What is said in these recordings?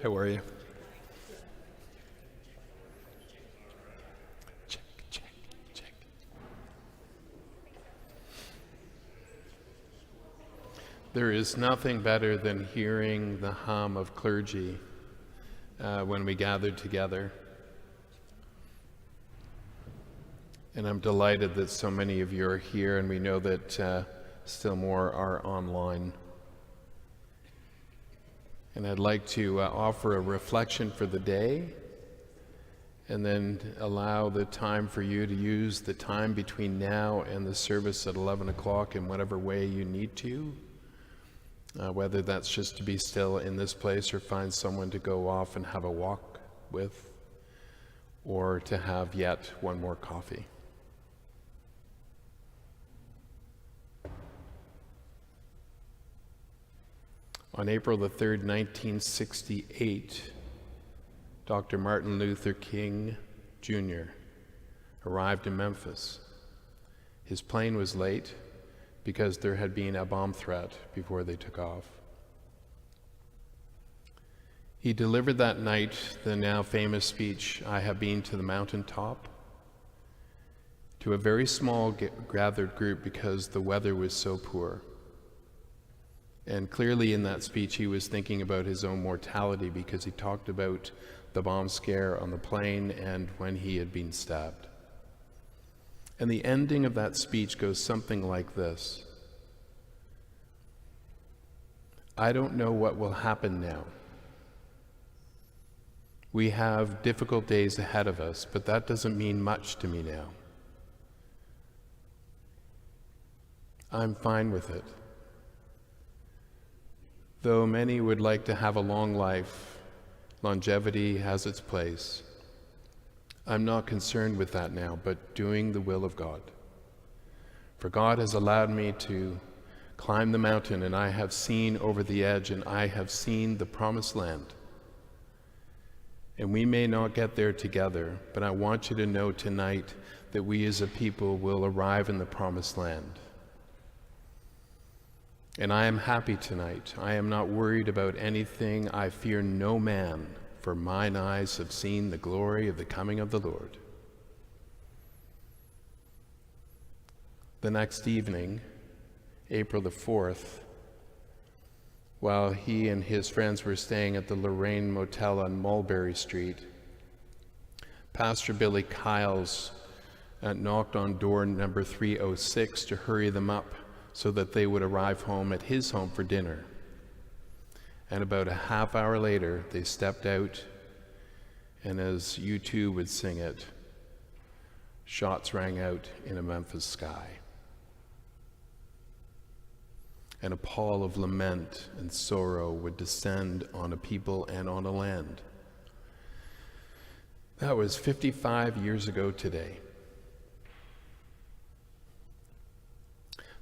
How are you? Check, check, check. There is nothing better than hearing the hum of clergy when we gathered together. And I'm delighted that so many of you are here, and we know that still more are online. And I'd like to offer a reflection for the day, and then allow the time for you to use the time between now and the service at 11 o'clock in whatever way you need to, whether that's just to be still in this place or find someone to go off and have a walk with, or to have yet one more coffee. On April the 3rd, 1968, Dr. Martin Luther King Jr. arrived in Memphis. His plane was late because there had been a bomb threat before they took off. He delivered that night the now famous speech, "I have been to the mountaintop," to a very small gathered group because the weather was so poor. And clearly in that speech he was thinking about his own mortality, because he talked about the bomb scare on the plane and when he had been stabbed. And the ending of that speech goes something like this: I don't know what will happen now. We have difficult days ahead of us, but that doesn't mean much to me now. I'm fine with it. Though many would like to have a long life, longevity has its place. I'm not concerned with that now, but doing the will of God. For God has allowed me to climb the mountain, and I have seen over the edge, and I have seen the promised land. And we may not get there together, but I want you to know tonight that we as a people will arrive in the promised land. And I am happy tonight. I am not worried about anything. I fear no man, for mine eyes have seen the glory of the coming of the Lord. The next evening, April the 4th, while he and his friends were staying at the Lorraine Motel on Mulberry Street, Pastor Billy Kiles knocked on door number 306 to hurry them up so that they would arrive home at his home for dinner. And about a half hour later, they stepped out, and as U2 would sing it, shots rang out in a Memphis sky. And a pall of lament and sorrow would descend on a people and on a land. That was 55 years ago today.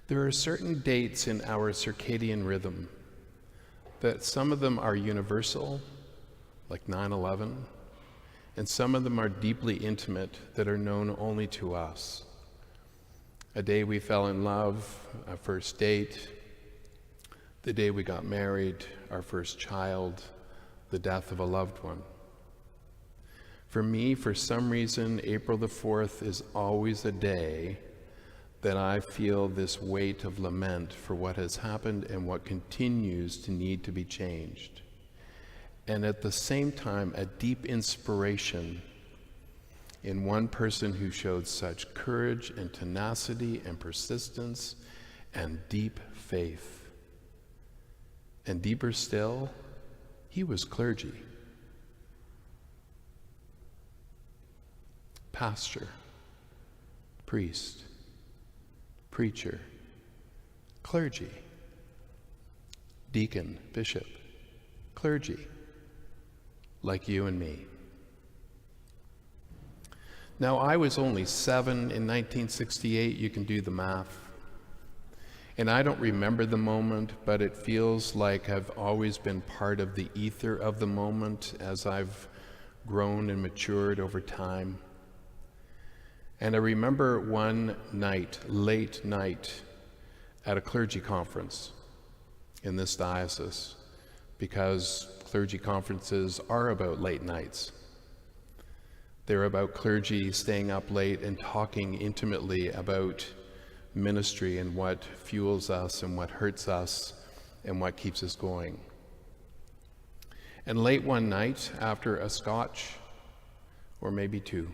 There are certain dates in our circadian rhythm that some of them are universal, like 9/11, and some of them are deeply intimate that are known only to us. A day we fell in love, a first date, the day we got married, our first child, the death of a loved one. For me, for some reason, April the 4th is always a day that I feel this weight of lament for what has happened and what continues to need to be changed. And at the same time, a deep inspiration in one person who showed such courage and tenacity and persistence and deep faith. And deeper still, he was clergy, pastor, priest, preacher, clergy, deacon, bishop, clergy, like you and me. Now, I was only 7 in 1968, you can do the math. And I don't remember the moment, but it feels like I've always been part of the ether of the moment as I've grown and matured over time. And I remember one night, late night, at a clergy conference in this diocese, because clergy conferences are about late nights. They're about clergy staying up late and talking intimately about ministry and what fuels us and what hurts us and what keeps us going. And late one night, after a scotch, or maybe two,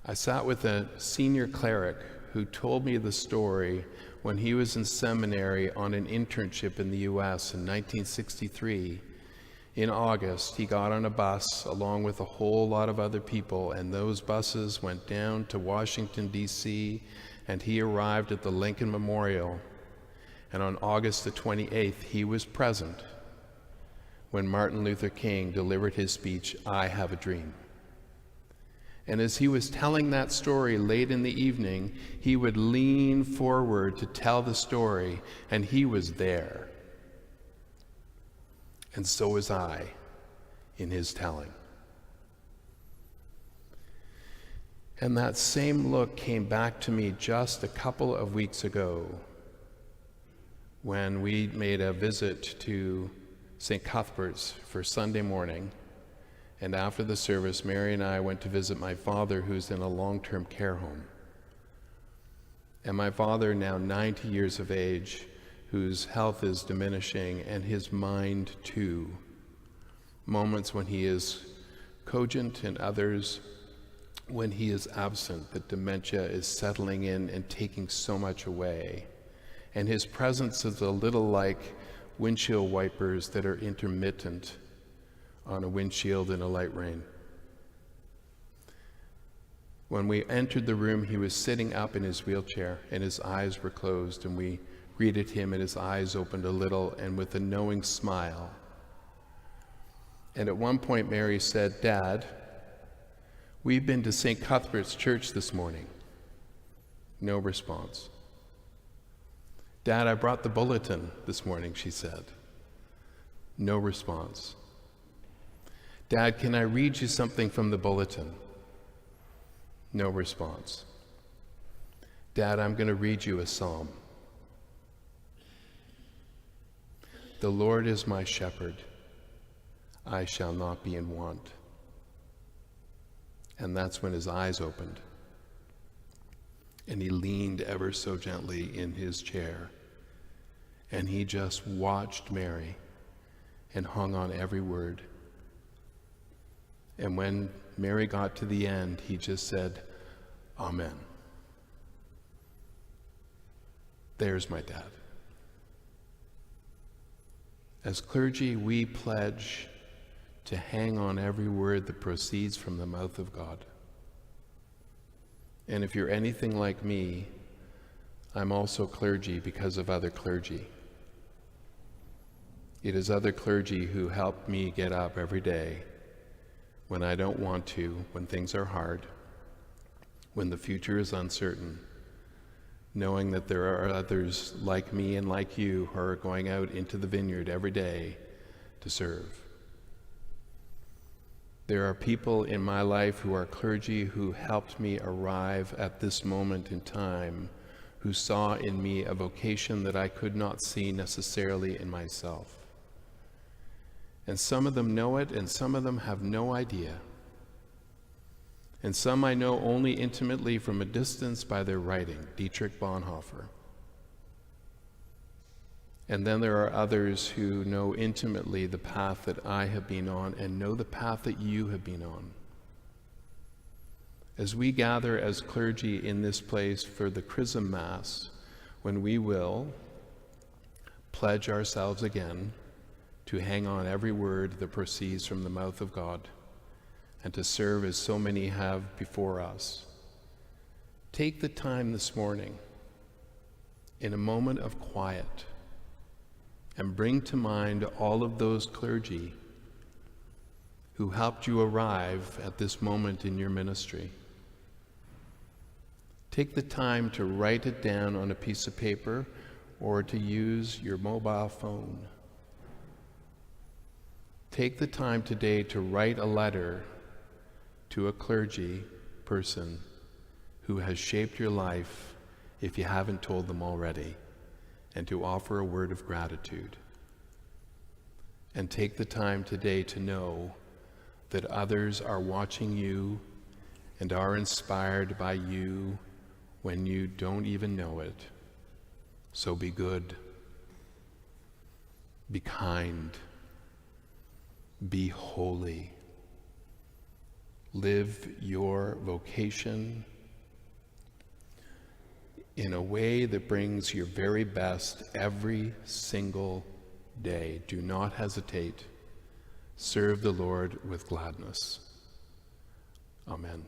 I sat with a senior cleric who told me the story when he was in seminary on an internship in the US in 1963. In August, he got on a bus along with a whole lot of other people, and those buses went down to Washington, D.C., and he arrived at the Lincoln Memorial. And on August the 28th, he was present when Martin Luther King delivered his speech, "I Have a Dream." And as he was telling that story late in the evening, he would lean forward to tell the story, and he was there. And so was I in his telling. And that same look came back to me just a couple of weeks ago when we made a visit to St. Cuthbert's for Sunday morning. And after the service, Mary and I went to visit my father, who's in a long-term care home. And my father, now 90 years of age, whose health is diminishing, and his mind too. Moments when he is cogent and others when he is absent, that dementia is settling in and taking so much away. And his presence is a little like windshield wipers that are intermittent on a windshield in a light rain. When we entered the room, he was sitting up in his wheelchair and his eyes were closed, and we greeted him and his eyes opened a little and with a knowing smile. And at one point Mary said, "Dad, we've been to St. Cuthbert's Church this morning." No response. "Dad, I brought the bulletin this morning," she said. No response. "Dad, can I read you something from the bulletin?" No response. "Dad, I'm going to read you a psalm. The Lord is my shepherd, I shall not be in want." And that's when his eyes opened, and he leaned ever so gently in his chair, and he just watched Mary and hung on every word. And when Mary got to the end, he just said, "Amen." There's my dad. As clergy, we pledge to hang on every word that proceeds from the mouth of God. And if you're anything like me, I'm also clergy because of other clergy. It is other clergy who help me get up every day when I don't want to, when things are hard, when the future is uncertain, knowing that there are others like me and like you who are going out into the vineyard every day to serve. There are people in my life who are clergy who helped me arrive at this moment in time, who saw in me a vocation that I could not see necessarily in myself. And some of them know it, and some of them have no idea. And some I know only intimately from a distance by their writing, Dietrich Bonhoeffer. And then there are others who know intimately the path that I have been on and know the path that you have been on. As we gather as clergy in this place for the Chrism Mass, when we will pledge ourselves again to hang on every word that proceeds from the mouth of God, and to serve as so many have before us. Take the time this morning, in a moment of quiet, and bring to mind all of those clergy who helped you arrive at this moment in your ministry. Take the time to write it down on a piece of paper or to use your mobile phone. Take the time today to write a letter to a clergy person who has shaped your life, if you haven't told them already, and to offer a word of gratitude. and take the time today to know that others are watching you and are inspired by you when you don't even know it. So be good, be kind, be holy. Live your vocation in a way that brings your very best every single day. Do not hesitate. Serve the Lord with gladness. Amen.